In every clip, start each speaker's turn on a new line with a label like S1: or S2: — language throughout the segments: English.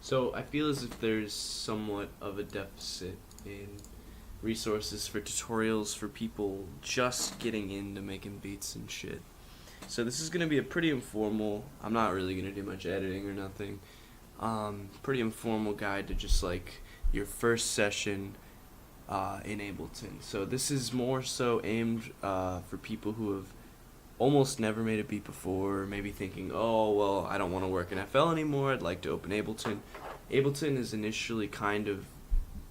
S1: So I feel as if there's somewhat of a deficit in resources for tutorials for people just getting into making beats and shit. So this is gonna be a pretty informal. I'm not really gonna do much editing or nothing. Pretty informal guide to just like your first session in Ableton. So this is more so aimed for people who have almost never made a beat before, maybe thinking, oh, well, I don't want to work in FL anymore, I'd like to open Ableton. Ableton is initially kind of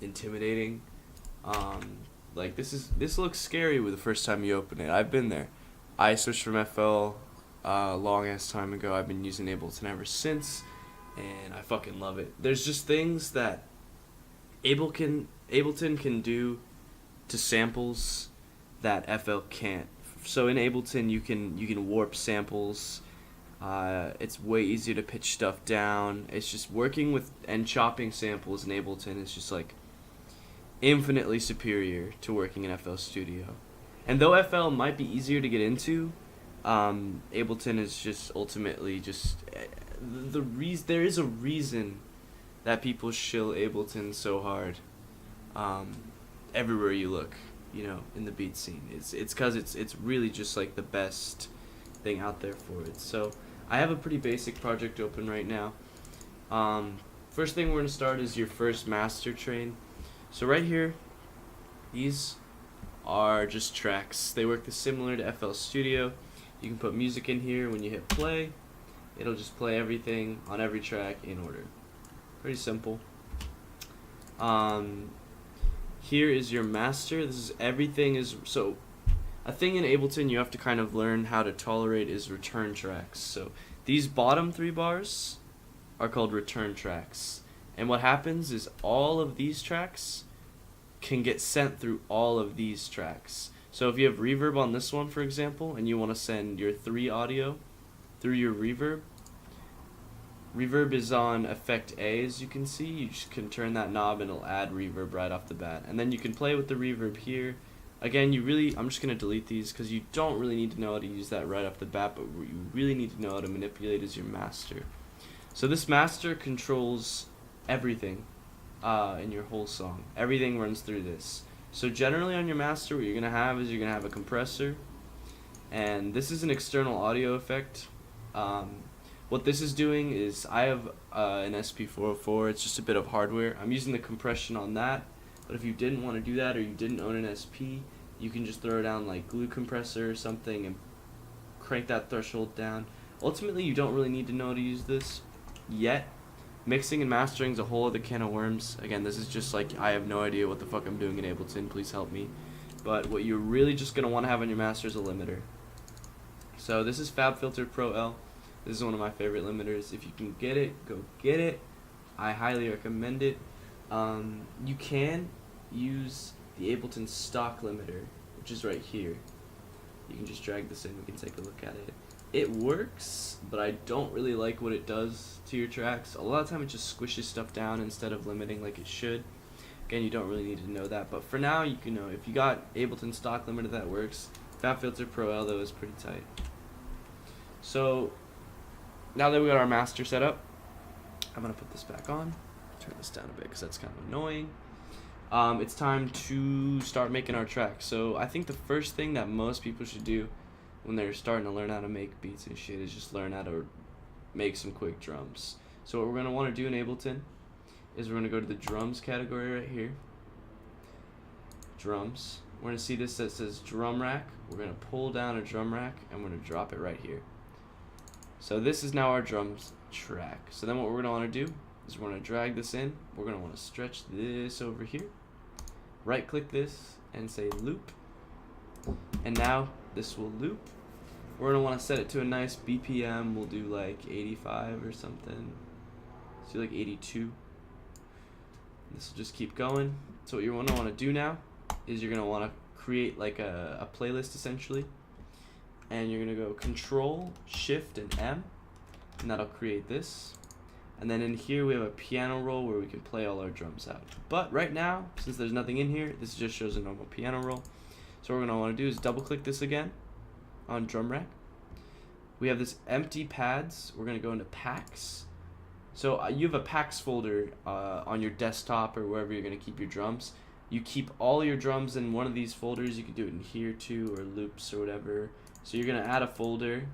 S1: intimidating. Like this looks scary with the first time you open it. I've been there. I switched from FL long ass time ago. I've been using Ableton ever since, and I fucking love it. There's just things that Ableton can do to samples that FL can't. So in Ableton you can warp samples. It's way easier to pitch stuff down. It's just working with and chopping samples in Ableton is just like infinitely superior to working in FL Studio. And though FL might be easier to get into, Ableton is just ultimately just there is a reason that people shill Ableton so hard. Everywhere you look, in the beat scene, it's 'cause it's really just like the best thing out there for it. So I have a pretty basic project open right now. First thing we're gonna start is your first master train. So right here, these are just tracks. They work similar to FL Studio. You can put music in here. When you hit play, it'll just play everything on every track in order. Pretty simple. Here is your master. This is everything so a thing in Ableton you have to kind of learn how to tolerate is return tracks. So these bottom 3 bars are called return tracks. And what happens is all of these tracks can get sent through all of these tracks. So if you have reverb on this one, for example, and you want to send your 3 audio through your reverb, reverb is on effect A, as you can see. You just can turn that knob and it'll add reverb right off the bat. And then you can play with the reverb here. Again, I'm just going to delete these because you don't really need to know how to use that right off the bat, but what you really need to know how to manipulate is your master. So this master controls everything in your whole song. Everything runs through this. So generally on your master, what you're going to have is you're going to have a compressor, and this is an external audio effect. What this is doing is I have an SP404. It's just a bit of hardware. I'm using the compression on that, but if you didn't want to do that or you didn't own an SP, you can just throw down like glue compressor or something and crank that threshold down. Ultimately, you don't really need to know how to use this yet. Mixing and mastering is a whole other can of worms. Again, this is just like I have no idea what the fuck I'm doing in Ableton. Please help me. But what you're really just going to want to have on your master is a limiter. So this is FabFilter Pro L. This is one of my favorite limiters. If you can get it, go get it. I highly recommend it. You can use the Ableton stock limiter, which is right here. You can just drag this in. We can take a look at it. It works, but I don't really like what it does to your tracks. A lot of time it just squishes stuff down instead of limiting like it should. Again, you don't really need to know that, but for now, you can know. If you got Ableton stock limiter that works, FabFilter Pro L though is pretty tight. So now that we got our master set up, I'm gonna put this back on. Turn this down a bit because that's kind of annoying. It's time to start making our tracks. So I think the first thing that most people should do when they're starting to learn how to make beats and shit is just learn how to make some quick drums. So what we're gonna want to do in Ableton is we're gonna go to the drums category right here. Drums. We're gonna see this that says drum rack. We're gonna pull down a drum rack and we're gonna drop it right here. So this is now our drums track. So then what we're gonna want to do is we're gonna drag this in. We're gonna want to stretch this over here. Right click this and say loop. And now this will loop. We're gonna want to set it to a nice BPM. We'll do like 85 or something. Let's do like 82. This will just keep going. So what you're gonna want to do now is you're gonna want to create like a playlist essentially. And you're gonna go Control, Shift, and M, and that'll create this. And then in here we have a piano roll where we can play all our drums out. But right now, since there's nothing in here, this just shows a normal piano roll. So what we're gonna want to do is double click this again on drum rack. We have this empty pads. We're gonna go into packs. So you have a packs folder on your desktop or wherever you're going to keep your drums. You keep all your drums in one of these folders. You can do it in here too, or loops or whatever. So you're going to add a folder.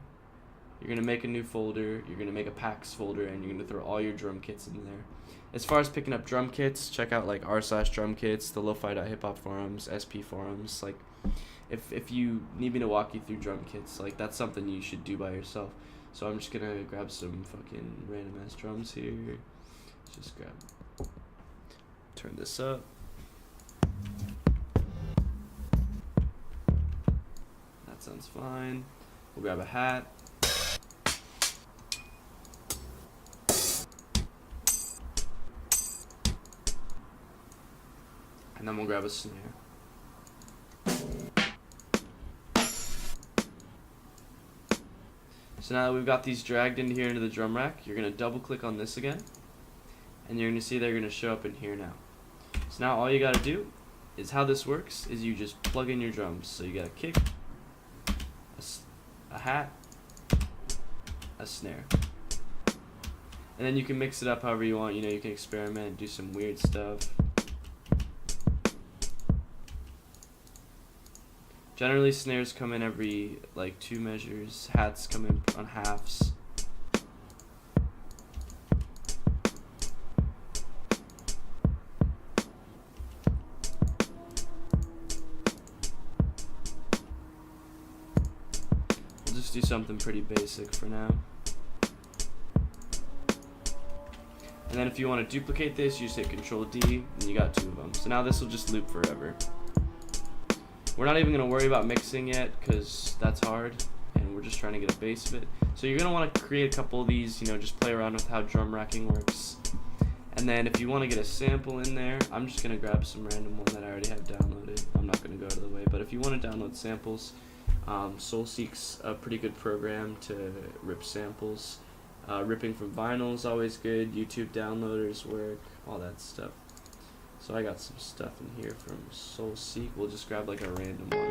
S1: You're going to make a new folder. You're going to make a packs folder, and you're going to throw all your drum kits in there. As far as picking up drum kits, check out like r/drum kits, the lo-fi.hiphop forums, SP forums. Like, if you need me to walk you through drum kits, like that's something you should do by yourself. So I'm just gonna grab some fucking random ass drums here. Just turn this up. That sounds fine. We'll grab a hat. And then we'll grab a snare. So now that we've got these dragged into here into the drum rack, you're going to double click on this again, and you're going to see they're going to show up in here now. So now all you got to do is, how this works is you just plug in your drums. So you got a kick, a hat, a snare. And then you can mix it up however you want. You know, you can experiment, do some weird stuff. Generally, snares come in every like 2 measures. Hats come in on halves. We'll just do something pretty basic for now. And then if you want to duplicate this, you just hit Control D, and you got 2 of them. So now this will just loop forever. We're not even going to worry about mixing yet, because that's hard, and we're just trying to get a base of it. So you're going to want to create a couple of these, you know, just play around with how drum racking works. And then if you want to get a sample in there, I'm just going to grab some random one that I already have downloaded. I'm not going to go out of the way, but if you want to download samples, SoulSeek's a pretty good program to rip samples. Ripping from vinyl is always good. YouTube downloaders work, all that stuff. So I got some stuff in here from SoulSeek. We'll just grab like a random one.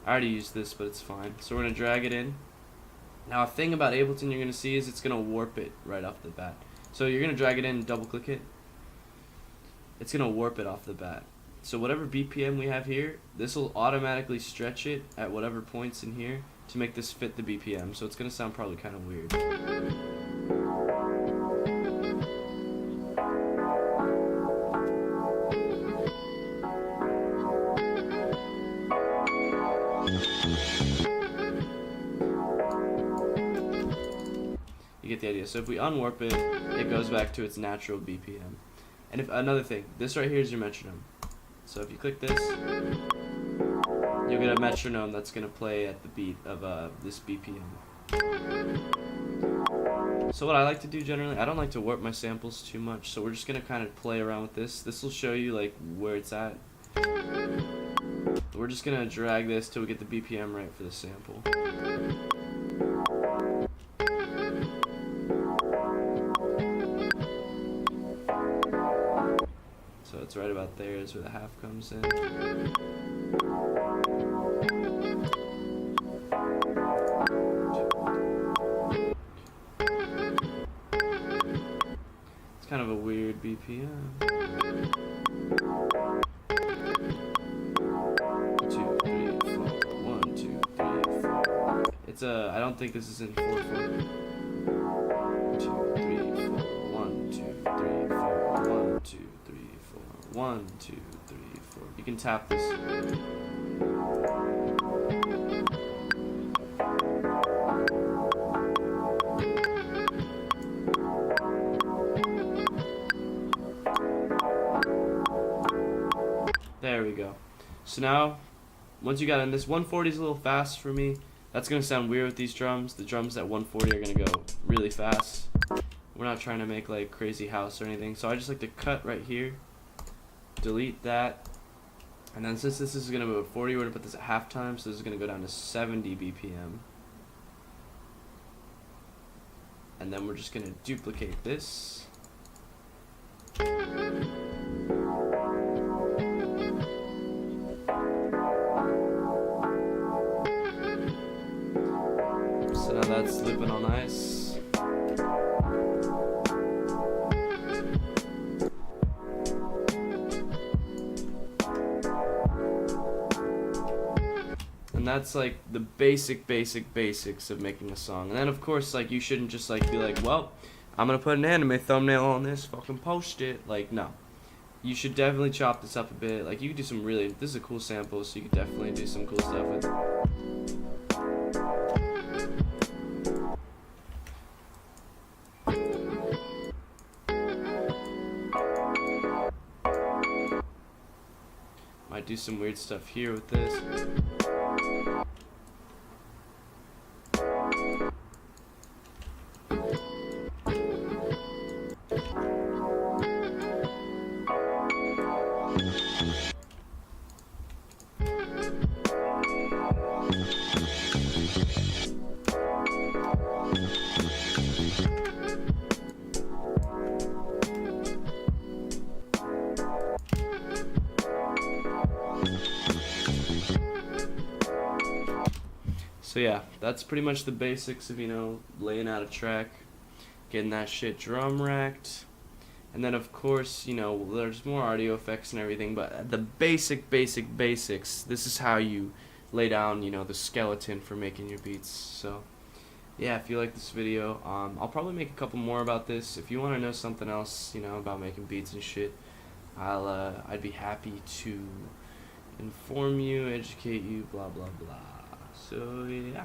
S1: I already used this, but it's fine. So we're going to drag it in. Now a thing about Ableton you're going to see is it's going to warp it right off the bat. So you're going to drag it in and double click it. It's going to warp it off the bat. So whatever BPM we have here, this will automatically stretch it at whatever points in here to make this fit the BPM. So it's going to sound probably kind of weird. You get the idea. So if we unwarp it, it goes back to its natural BPM. And if another thing, this right here is your metronome. So if you click this, you'll get a metronome that's going to play at the beat of this BPM. So what I like to do generally, I don't like to warp my samples too much, so we're just going to kind of play around with this. This will show you like where it's at. We're just going to drag this till we get the BPM right for the sample. So it's right about there is where the half comes in. It's kind of a weird BPM. 2, 3, 4, 1, 2, 3, 4. It's I don't think this is in 4/4. 2, 3, 4, 1, 2, 3, 4, 1, 2, 3, 4, 1, 2, 3, 4. You can tap this. There we go. So now, once you got in, this 140 is a little fast for me. That's going to sound weird with these drums. The drums at 140 are going to go really fast. We're not trying to make like crazy house or anything. So I just like to cut right here, delete that, and then since this is going to move at 40, we're going to put this at halftime. So this is going to go down to 70 BPM. And then we're just going to duplicate this. So So now that's looping on ice. And that's like the basics of making a song. And then of course, like, you shouldn't just like be like, well, I'm gonna put an anime thumbnail on this, fucking post it. Like, no. You should definitely chop this up a bit. Like, you could do some really, this is a cool sample, so you could definitely do some cool stuff with it. Might do some weird stuff here with this. So yeah, that's pretty much the basics of, you know, laying out a track, getting that shit drum racked, and then of course, you know, there's more audio effects and everything, but the basics, this is how you lay down, you know, the skeleton for making your beats. So yeah, if you like this video, I'll probably make a couple more about this. If you want to know something else, you know, about making beats and shit, I'd be happy to inform you, educate you, blah blah blah. So yeah.